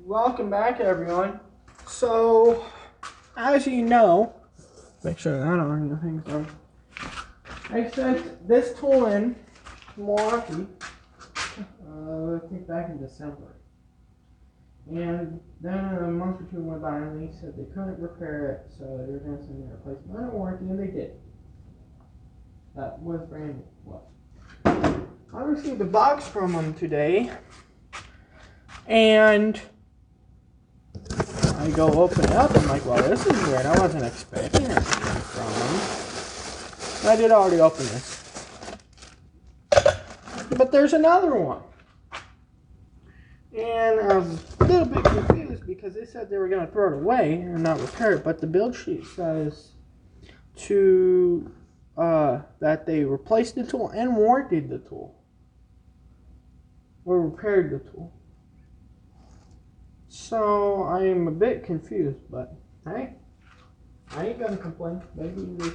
Welcome back, everyone. So, as you know, make sure that on the thing's on. I sent this tool in to Milwaukee, I think back in December. And then a month or two went by and they said they couldn't repair it, so they were going to send me a replacement under warranty, and they did. That was brand new. Well, I received a box from them today, and I go open it up, and I'm like, well, this is weird. I wasn't expecting anything from them. I did already open this. But there's another one. And I was a little bit confused because they said they were going to throw it away and not repair it. But the build sheet says that they replaced the tool and warranted the tool. Or repaired the tool. So I am a bit confused, but hey, I ain't gonna complain. Maybe they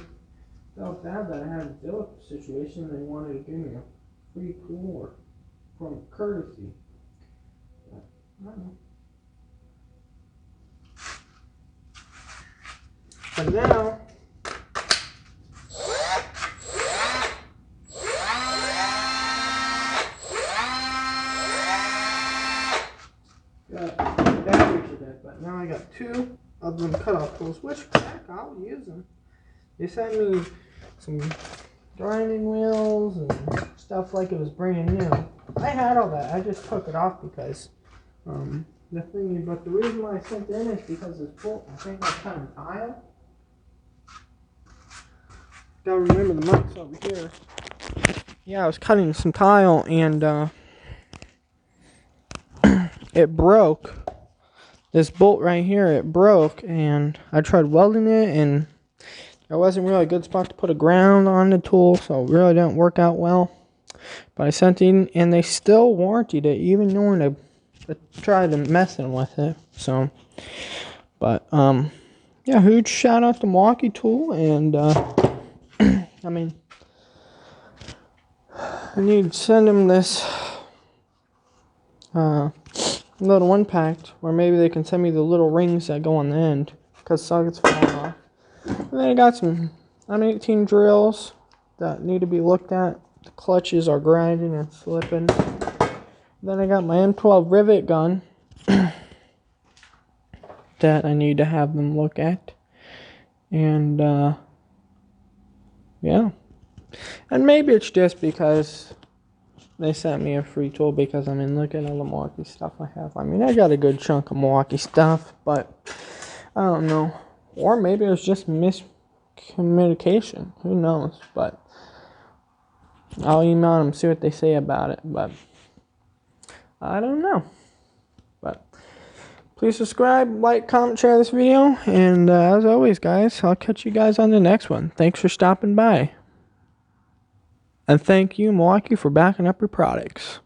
felt bad that I had a deal with the situation and they wanted to give me a free tool or from courtesy. But I don't know. But now, but now I got two of them cutoff tools, which heck, I'll use them. They sent me some grinding wheels and stuff like it was brand new. I had all that. I just took it off because the thing. But the reason why I sent it in is because this bolt. I think I cut an tile. Gotta remember the marks over here. Yeah, I was cutting some tile and it broke. This bolt right here, it broke, and I tried welding it, and there wasn't really a good spot to put a ground on the tool, so it really didn't work out well. But I sent it in, and they still warranted it, even knowing I tried messing with it. So, but yeah, huge shout out to Milwaukee Tool, and I mean, I need to send them this little one packed, or maybe they can send me the little rings that go on the end because sockets fall off. And then I got some N.R.T drills that need to be looked at. The clutches are grinding and slipping. Then I got my M12 rivet gun that I need to have them look at. And yeah, and maybe it's just because they sent me a free tool because, I mean, look at all the Milwaukee stuff I have. I mean, I got a good chunk of Milwaukee stuff, but I don't know. Or maybe it was just miscommunication. Who knows? But I'll email them, see what they say about it. But I don't know. But please subscribe, like, comment, share this video. And as always, guys, I'll catch you guys on the next one. Thanks for stopping by. And thank you, Milwaukee, for backing up your products.